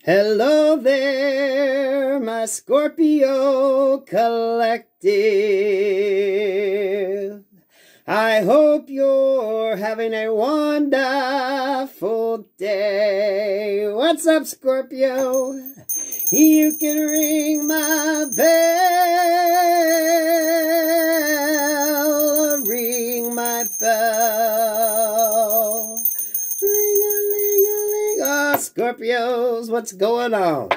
Hello there, my Scorpio collective. I hope you're having a wonderful day. What's up, Scorpio? You can ring my bell. Ring my bell. Ring-a-ling-a-ling. Oh, Scorpios, what's going on?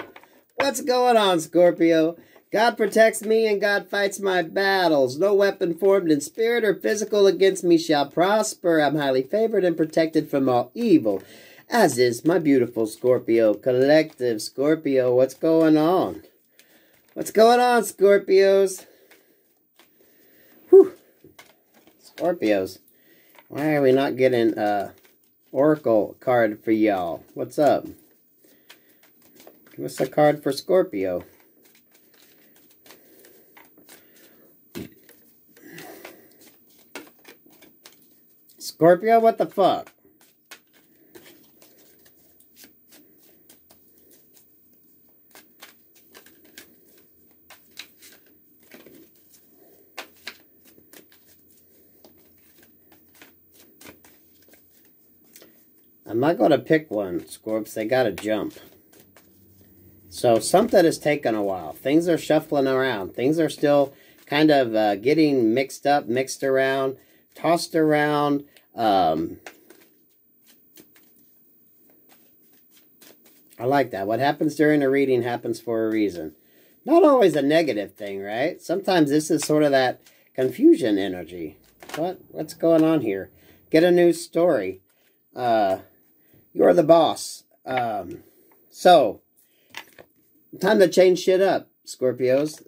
What's going on, Scorpio? God protects me and God fights my battles. No weapon formed in spirit or physical against me shall prosper. I'm highly favored and protected from all evil, as is my beautiful Scorpio collective. Scorpio, what's going on? What's going on, Scorpios? Whew. Scorpios. Why are we not getting Oracle card for y'all? What's up? Give us a card for Scorpio. Scorpio, what the fuck? I'm not going to pick one, Scorps. They got to jump. So something has taken a while. Things are shuffling around. Things are still kind of getting mixed up, mixed around, tossed around. I like that. What happens during a reading happens for a reason. Not always a negative thing, right? Sometimes this is sort of that confusion energy. What's going on here? Get a new story. You're the boss. So, time to change shit up, Scorpios.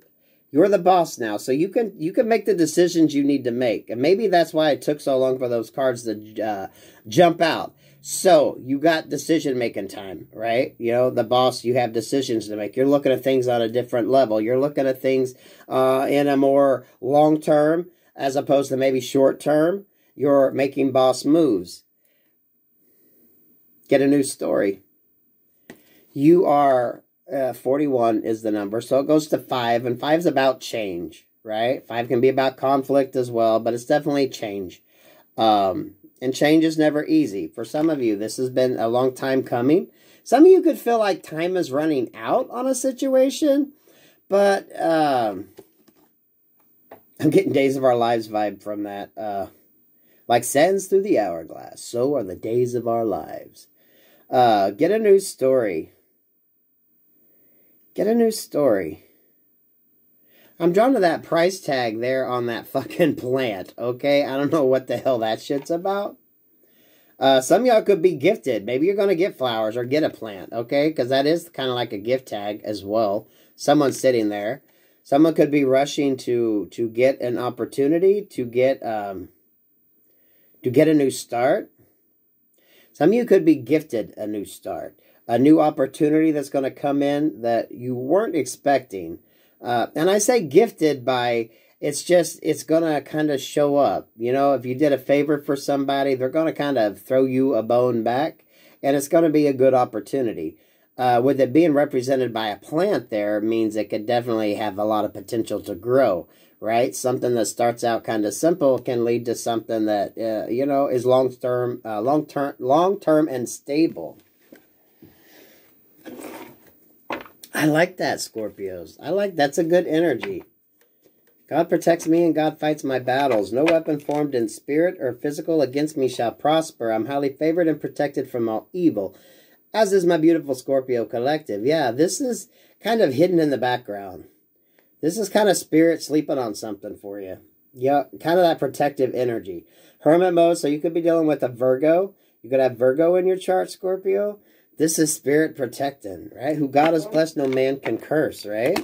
You're the boss now, so you can make the decisions you need to make. And maybe that's why it took so long for those cards to jump out. So, you got decision-making time, right? You know, the boss, you have decisions to make. You're looking at things on a different level. You're looking at things in a more long-term as opposed to maybe short-term. You're making boss moves. Get a new story. You are... 41 is the number, so it goes to 5, and 5's about change, right? 5 can be about conflict as well, but it's definitely change. And change is never easy. For some of you, this has been a long time coming. Some of you could feel like time is running out on a situation, but I'm getting Days of Our Lives vibe from that. Like sands through the hourglass, so are the days of our lives. Get a new story. Get a new story. I'm drawn to that price tag there on that fucking plant, okay? I don't know what the hell that shit's about. Some of y'all could be gifted. Maybe you're going to get flowers or get a plant, okay? Because that is kind of like a gift tag as well. Someone's sitting there. Someone could be rushing to get an opportunity, to get a new start. Some of you could be gifted a new start. A new opportunity that's going to come in that you weren't expecting. And I say gifted by, it's going to kind of show up. You know, if you did a favor for somebody, they're going to kind of throw you a bone back. And it's going to be a good opportunity. With it being represented by a plant there means it could definitely have a lot of potential to grow. Right? Something that starts out kind of simple can lead to something that, you know, is long-term and stable. I like that, Scorpios. That's a good energy. God protects me and God fights my battles. No weapon formed in spirit or physical against me shall prosper. I'm highly favored and protected from all evil, as is my beautiful Scorpio collective. Yeah, this is kind of hidden in the background. This is kind of spirit sleeping on something for you. Yeah, kind of that protective energy. Hermit mode, so you could be dealing with a Virgo. You could have Virgo in your chart, Scorpio. This is spirit protecting, right? Who God has blessed, no man can curse, right?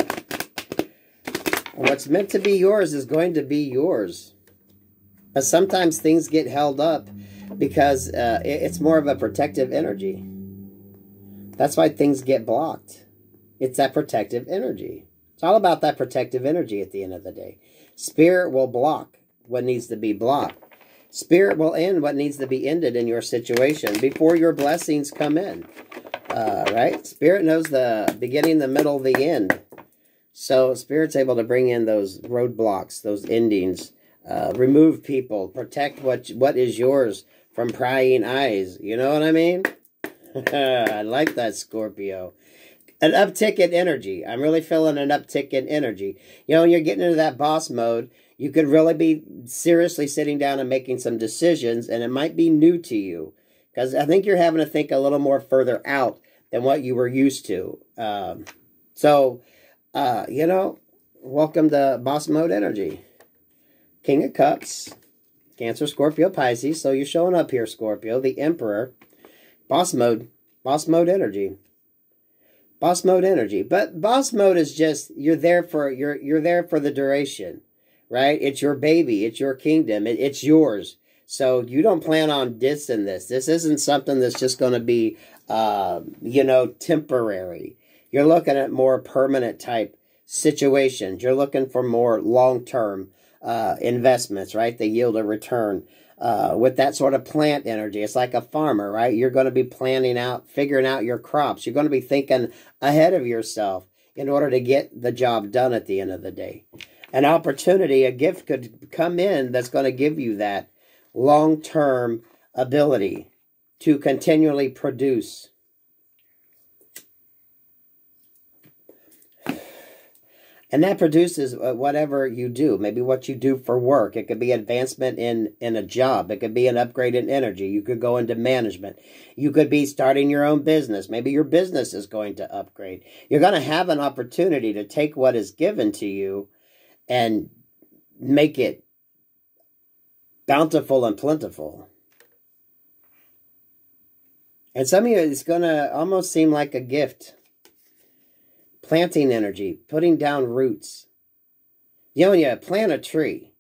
And what's meant to be yours is going to be yours. But sometimes things get held up because it's more of a protective energy. That's why things get blocked. It's that protective energy. It's all about that protective energy at the end of the day. Spirit will block what needs to be blocked. Spirit will end what needs to be ended in your situation before your blessings come in. Right? Spirit knows the beginning, the middle, the end. So Spirit's able to bring in those roadblocks, those endings, remove people, protect what is yours from prying eyes. You know what I mean? I like that, Scorpio. An uptick in energy. I'm really feeling an uptick in energy. You know, when you're getting into that boss mode, you could really be seriously sitting down and making some decisions, and it might be new to you. Because I think you're having to think a little more further out than what you were used to. You know, welcome to boss mode energy. King of Cups, Cancer, Scorpio, Pisces. So you're showing up here, Scorpio, the Emperor. Boss mode energy. Boss mode energy. But boss mode is just, you're there for the duration, right? It's your baby. It's your kingdom. It's yours. So you don't plan on dissing this. This isn't something that's just going to be, you know, temporary. You're looking at more permanent type situations. You're looking for more long-term investments, right? They yield a return. With that sort of plant energy, it's like a farmer, right? You're going to be planning out, figuring out your crops. You're going to be thinking ahead of yourself in order to get the job done at the end of the day. An opportunity, a gift could come in that's going to give you that long-term ability to continually produce. And that produces whatever you do. Maybe what you do for work. It could be advancement in a job. It could be an upgrade in energy. You could go into management. You could be starting your own business. Maybe your business is going to upgrade. You're going to have an opportunity to take what is given to you and make it bountiful and plentiful. And some of you, it's going to almost seem like a gift. Planting energy, putting down roots. You know, when you plant a tree,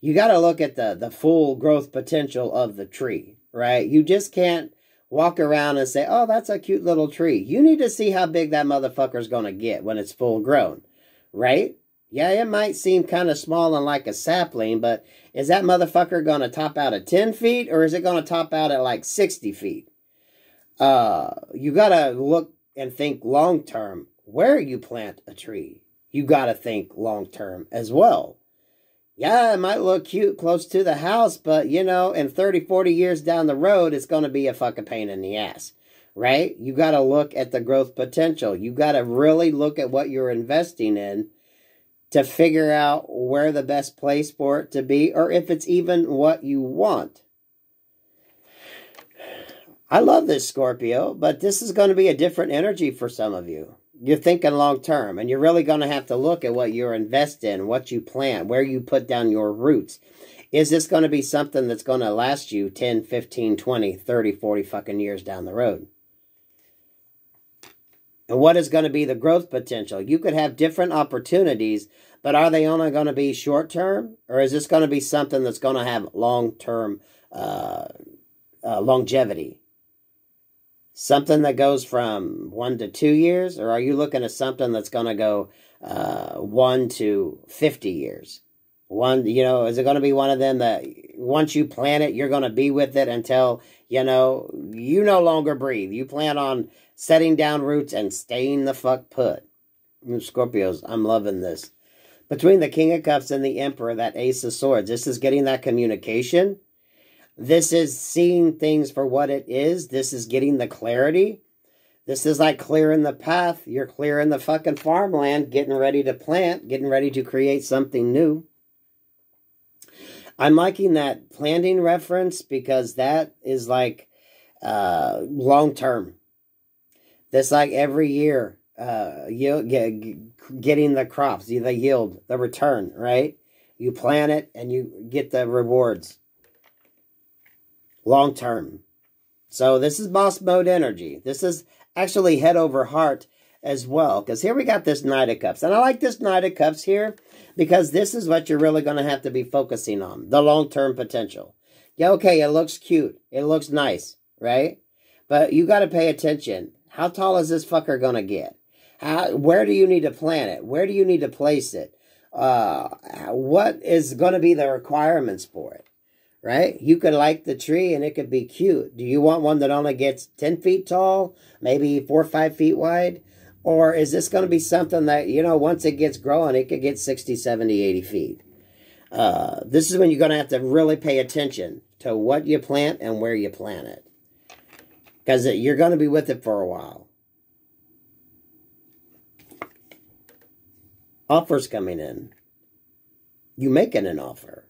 you got to look at the full growth potential of the tree, right? You just can't walk around and say, oh, that's a cute little tree. You need to see how big that motherfucker's going to get when it's full grown, right? Yeah, it might seem kind of small and like a sapling, but is that motherfucker going to top out at 10 feet or is it going to top out at like 60 feet? You got to look and think long term. Where you plant a tree, you got to think long term as well. Yeah, it might look cute close to the house, but, you know, in 30, 40 years down the road, it's going to be a fucking pain in the ass, right? You got to look at the growth potential. You got to really look at what you're investing in to figure out where the best place for it to be, or if it's even what you want. I love this, Scorpio, but this is going to be a different energy for some of you. You're thinking long term, and you're really going to have to look at what you invest in, what you plant, where you put down your roots. Is this going to be something that's going to last you 10, 15, 20, 30, 40 fucking years down the road? And what is going to be the growth potential? You could have different opportunities, but are they only going to be short term? Or is this going to be something that's going to have long term longevity? Something that goes from 1 to 2 years? Or are you looking at something that's going to go 1 to 50 years? You know, is it going to be one of them that once you plant it, you're going to be with it until, you know, you no longer breathe? You plan on setting down roots and staying the fuck put. Scorpios, I'm loving this. Between the King of Cups and the Emperor, that Ace of Swords, this is getting that communication. This is seeing things for what it is. This is getting the clarity. This is like clearing the path. You're clearing the fucking farmland, getting ready to plant, getting ready to create something new. I'm liking that planting reference because that is like long term. That's like every year, getting the crops, the yield, the return, right? You plant it and you get the rewards. Long term. So this is boss mode energy. This is actually head over heart as well. Because here we got this Knight of Cups. And I like this Knight of Cups here because this is what you're really going to have to be focusing on. The long-term potential. Yeah, okay, it looks cute. It looks nice, right? But you got to pay attention. How tall is this fucker going to get? Where do you need to plant it? Where do you need to place it? What is going to be the requirements for it? right? You could like the tree and it could be cute. Do you want one that only gets 10 feet tall, maybe 4 or 5 feet wide? Or is this going to be something that, you know, once it gets growing, it could get 60, 70, 80 feet? This is when you're going to have to really pay attention to what you plant and where you plant it. Because you're going to be with it for a while. Offers coming in. You making an offer.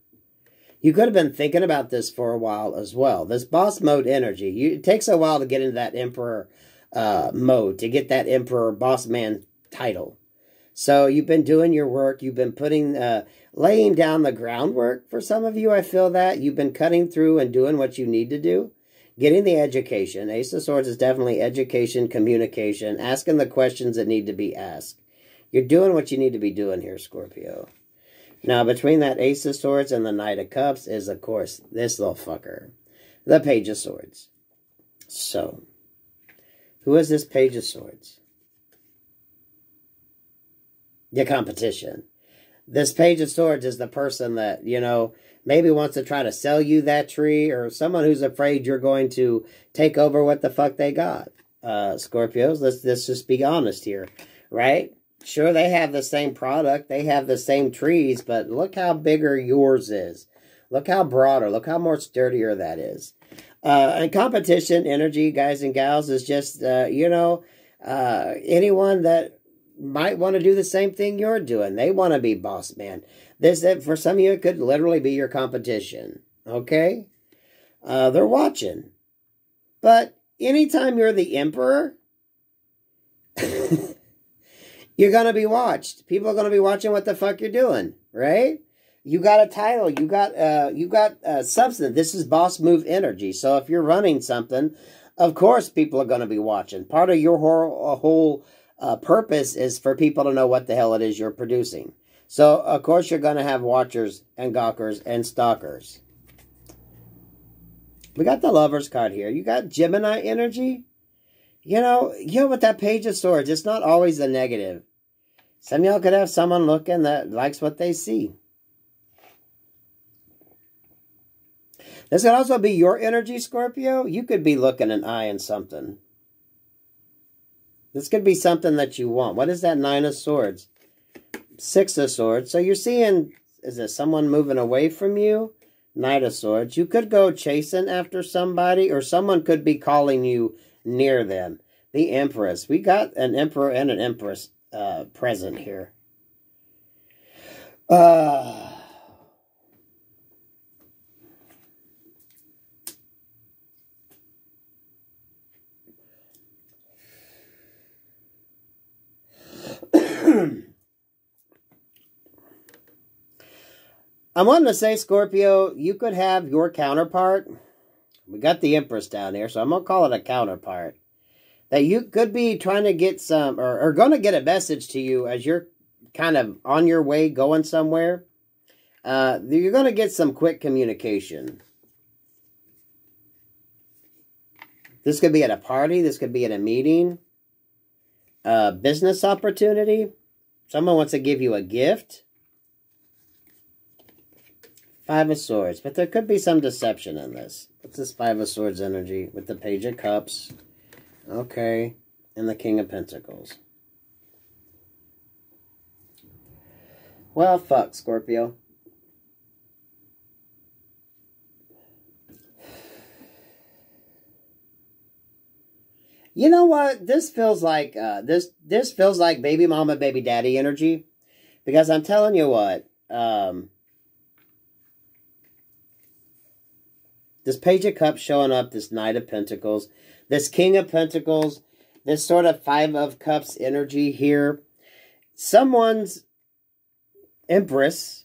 You could have been thinking about this for a while as well. This boss mode energy. It takes a while to get into that emperor mode. To get that emperor boss man title. So you've been doing your work. You've been laying down the groundwork for some of you. I feel that. You've been cutting through and doing what you need to do. Getting the education. Ace of Swords is definitely education, communication, asking the questions that need to be asked. You're doing what you need to be doing here, Scorpio. Now, between that Ace of Swords and the Knight of Cups is, of course, this little fucker. The Page of Swords. So, who is this Page of Swords? Your competition. This Page of Swords is the person that, you know, maybe wants to try to sell you that tree, or someone who's afraid you're going to take over what the fuck they got. Scorpios, let's just be honest here, right? Sure, they have the same product, they have the same trees, but look how bigger yours is. Look how broader, look how more sturdier that is. And competition energy, guys and gals, is just, you know, anyone that might want to do the same thing you're doing. They want to be boss man. This, for some of you, it could literally be your competition. Okay? They're watching. But anytime you're the emperor, you're going to be watched. People are going to be watching what the fuck you're doing, right? You got a title. You got substance. This is boss move energy. So if you're running something, of course people are going to be watching. Part of your whole purpose is for people to know what the hell it is you're producing. So, of course, you're going to have watchers and gawkers and stalkers. We got the Lover's card here. You got Gemini energy. You know, with that Page of Swords, it's not always the negative. Some of y'all could have someone looking that likes what they see. This could also be your energy, Scorpio. You could be looking and eyeing something. This could be something that you want. What is that Nine of Swords? Six of Swords. So you're seeing, is it someone moving away from you? Knight of Swords. You could go chasing after somebody, or someone could be calling you near them. The Empress. We got an Emperor and an Empress present here. I'm wanting to say, Scorpio, you could have your counterpart. We got the Empress down here, so I'm going to call it a counterpart. That you could be trying to get some, or going to get a message to you as you're kind of on your way going somewhere. You're going to get some quick communication. This could be at a party. This could be at a meeting. Business opportunity. Someone wants to give you a gift. Five of Swords. But there could be some deception in this. What's this Five of Swords energy? With the Page of Cups. Okay. And the King of Pentacles. Well, fuck, Scorpio. You know what? This feels like this feels like baby mama, baby daddy energy. Because I'm telling you what, this Page of Cups showing up, this Knight of Pentacles, this King of Pentacles, this sort of Five of Cups energy here. Someone's Empress,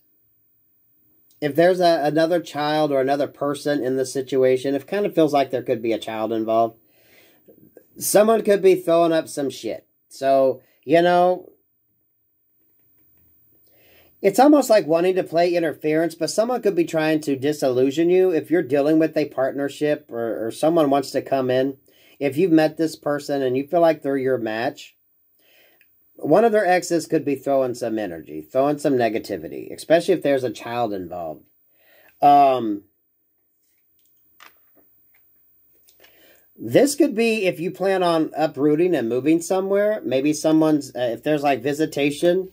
if there's another child or another person in the situation, it kind of feels like there could be a child involved. Someone could be throwing up some shit. So, you know, it's almost like wanting to play interference, but someone could be trying to disillusion you. If you're dealing with a partnership or someone wants to come in, if you've met this person and you feel like they're your match, one of their exes could be throwing some energy, throwing some negativity, especially if there's a child involved. This could be if you plan on uprooting and moving somewhere. Maybe someone's, if there's like visitation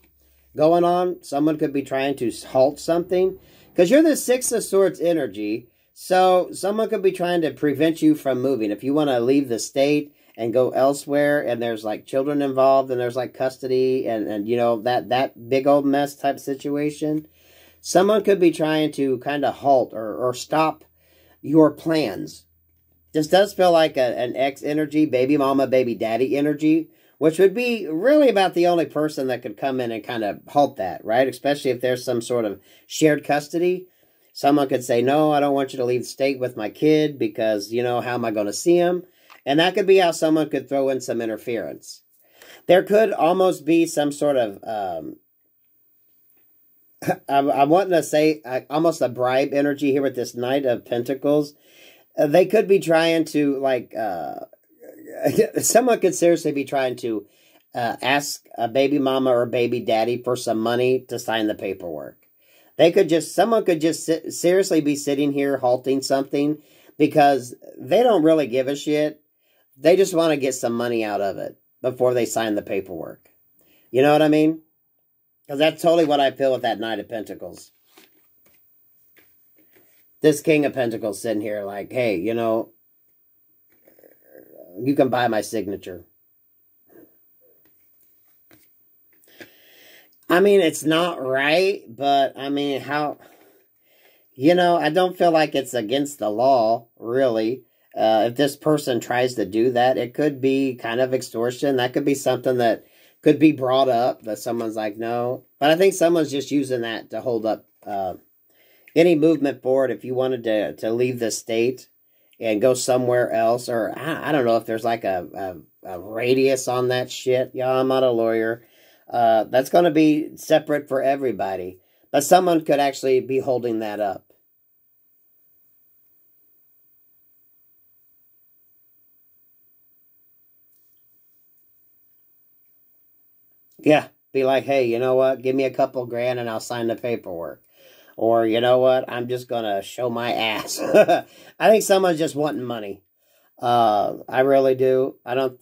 going on, someone could be trying to halt something. Because you're the Six of Swords energy, so someone could be trying to prevent you from moving. If you want to leave the state and go elsewhere, and there's like children involved, and there's like custody, and you know, that big old mess type situation, someone could be trying to kind of halt or stop your plans. This does feel like an ex energy, baby mama, baby daddy energy, which would be really about the only person that could come in and kind of halt that, right? Especially if there's some sort of shared custody. Someone could say, no, I don't want you to leave the state with my kid because, you know, how am I going to see him? And that could be how someone could throw in some interference. There could almost be some sort of, I'm wanting to say almost a bribe energy here with this Knight of Pentacles. They could be trying to, like, someone could seriously be trying to ask a baby mama or baby daddy for some money to sign the paperwork. Someone could just seriously be sitting here halting something because they don't really give a shit. They just want to get some money out of it before they sign the paperwork. You know what I mean? Because that's totally what I feel with that Knight of Pentacles. This King of Pentacles sitting here like, hey, you know, you can buy my signature. I mean, it's not right, but I mean, how, you know, I don't feel like it's against the law, really. If this person tries to do that, it could be kind of extortion. That could be something that could be brought up that someone's like, no. But I think someone's just using that to hold up any movement forward. If you wanted to leave the state and go somewhere else, or I don't know if there's like a radius on that shit. Yeah, I'm not a lawyer. That's going to be separate for everybody. But someone could actually be holding that up. Yeah, be like, hey, you know what? Give me a couple grand and I'll sign the paperwork. Or, you know what? I'm just going to show my ass. I think someone's just wanting money. I really do. I don't...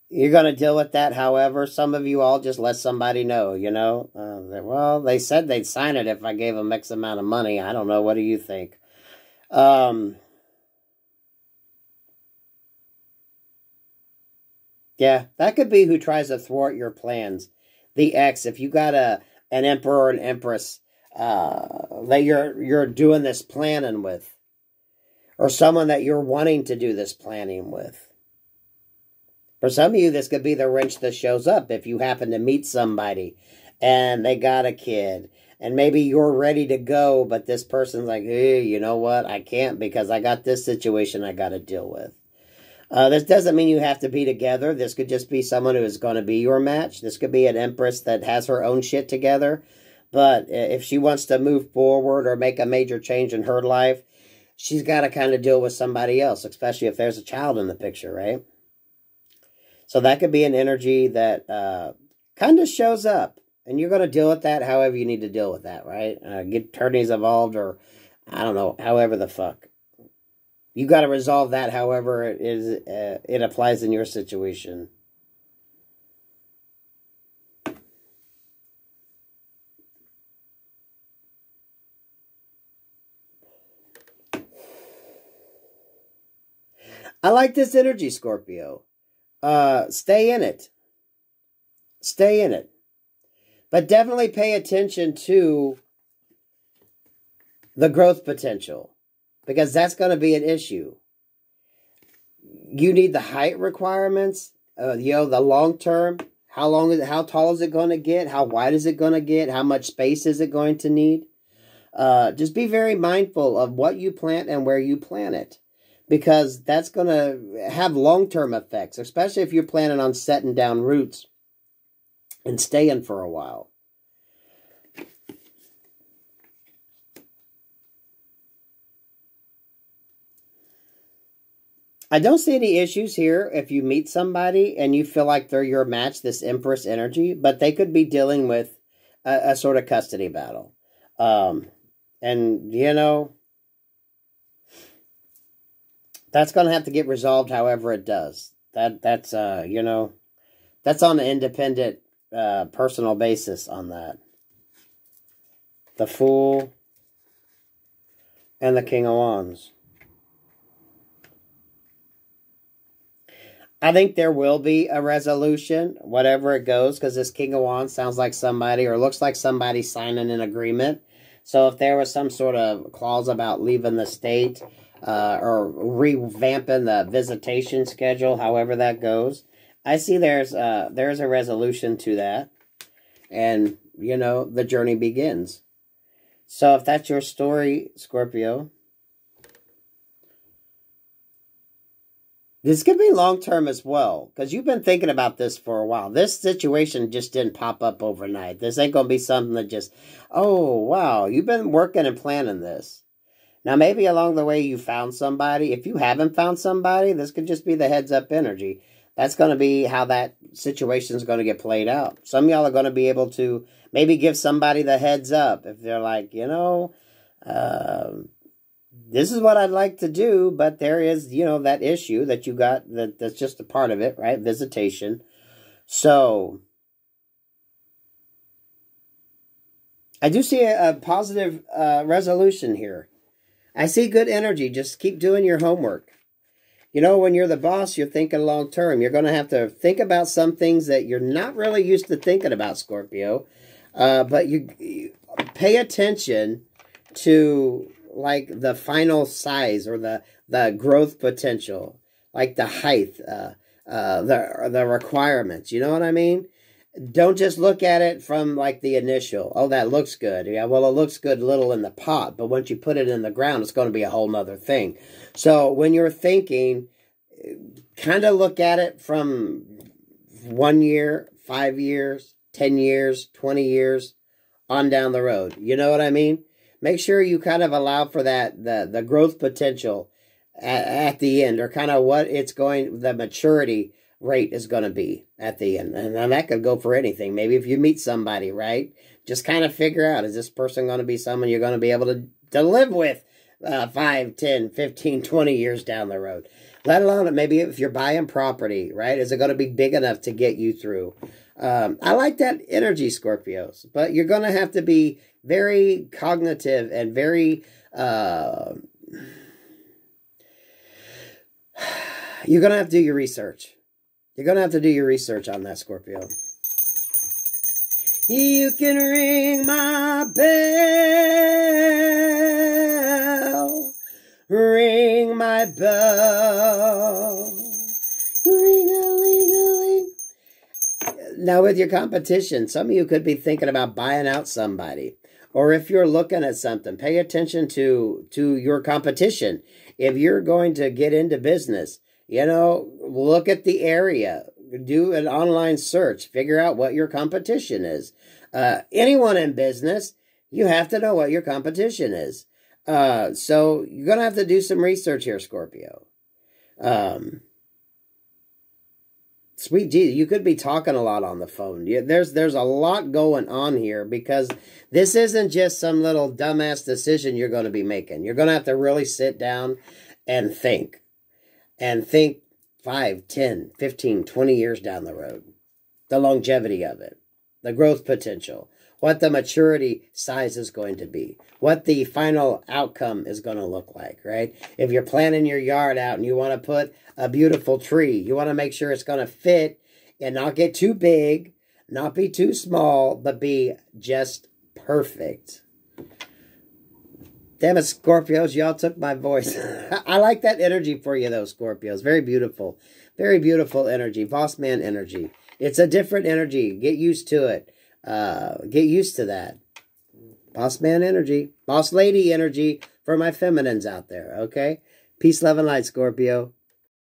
You're going to deal with that, however. Some of you all just let somebody know, you know. Well, they said they'd sign it if I gave them X amount of money. I don't know. What do you think? Yeah, that could be who tries to thwart your plans. The X, if you got an emperor or an empress that you're doing this planning with, or someone that you're wanting to do this planning with. For some of you, this could be the wrench that shows up if you happen to meet somebody and they got a kid. And maybe you're ready to go, but this person's like, hey, you know what? I can't because I got this situation I got to deal with. This doesn't mean you have to be together. This could just be someone who is going to be your match. This could be an empress that has her own shit together. But if she wants to move forward or make a major change in her life, she's got to kind of deal with somebody else, especially if there's a child in the picture, right? So that could be an energy that kind of shows up. And you're going to deal with that however you need to deal with that, right? Get attorneys involved or, I don't know, however the fuck. You got to resolve that however it applies in your situation. I like this energy, Scorpio. Stay in it. Stay in it. But definitely pay attention to the growth potential. Because that's going to be an issue. You need the height requirements. You know, the long term. How tall is it going to get? How wide is it going to get? How much space is it going to need? Just be very mindful of what you plant and where you plant it. Because that's going to have long-term effects. Especially if you're planning on setting down roots and staying for a while. I don't see any issues here if you meet somebody and you feel like they're your match, this Empress energy, but they could be dealing with a sort of custody battle. And, you know, That's going to have to get resolved however it does. That's you know, that's on an independent, personal basis on that. The Fool and the King of Wands. I think there will be a resolution, whatever it goes, because this King of Wands sounds like somebody, or looks like somebody signing an agreement. So if there was some sort of clause about leaving the state, or revamping the visitation schedule, however that goes, I see there's a resolution to that. And, you know, the journey begins. So if that's your story, Scorpio, this could be long-term as well, because you've been thinking about this for a while. This situation just didn't pop up overnight. This ain't going to be something that just, oh, wow, you've been working and planning this. Now, maybe along the way you found somebody. If you haven't found somebody, this could just be the heads-up energy. That's going to be how that situation is going to get played out. Some of y'all are going to be able to maybe give somebody the heads up. If they're like, you know, this is what I'd like to do, but there is, you know, that issue that you got, that's just a part of it, right? Visitation. So, I do see a positive resolution here. I see good energy. Just keep doing your homework. You know, when you're the boss, you're thinking long term. You're going to have to think about some things that you're not really used to thinking about, Scorpio. But you pay attention to, like, the final size or the growth potential, like the height, the requirements. You know what I mean? Don't just look at it from, like, the initial. Oh, that looks good. Yeah, well, it looks good little in the pot, but once you put it in the ground, it's going to be a whole nother thing. So when you're thinking, kind of look at it from 1 year, 5 years, 10 years, 20 years on down the road. You know what I mean? Make sure you kind of allow for that, the growth potential at the end, or kind of what it's going, the maturity rate is going to be at the end. And that could go for anything. Maybe if you meet somebody, right? Just kind of figure out, is this person going to be someone you're going to be able to live with 5, 10, 15, 20 years down the road? Let alone maybe if you're buying property, right? Is it going to be big enough to get you through? I like that energy, Scorpios. But you're going to have to be very cognitive and very... you're going to have to do your research. You're going to have to do your research on that, Scorpio. You can ring my bell. Ring my bell. Ring-a-ling-a-ling. Now with your competition, some of you could be thinking about buying out somebody. Or if you're looking at something, pay attention to your competition. If you're going to get into business, you know, look at the area. Do an online search. Figure out what your competition is. Anyone in business, you have to know what your competition is. So you're going to have to do some research here, Scorpio. Sweet Jesus, you could be talking a lot on the phone. There's a lot going on here, because this isn't just some little dumbass decision you're going to be making. You're going to have to really sit down and think. And think 5, 10, 15, 20 years down the road. The longevity of it. The growth potential. What the maturity size is going to be. What the final outcome is going to look like, right? If you're planning your yard out and you want to put a beautiful tree, you want to make sure it's going to fit and not get too big, not be too small, but be just perfect. Damn it, Scorpios, y'all took my voice. I like that energy for you, though, Scorpios. Very beautiful. Very beautiful energy. Boss man energy. It's a different energy. Get used to it. Get used to that. Boss man energy. Boss lady energy for my feminines out there, okay? Peace, love, and light, Scorpio.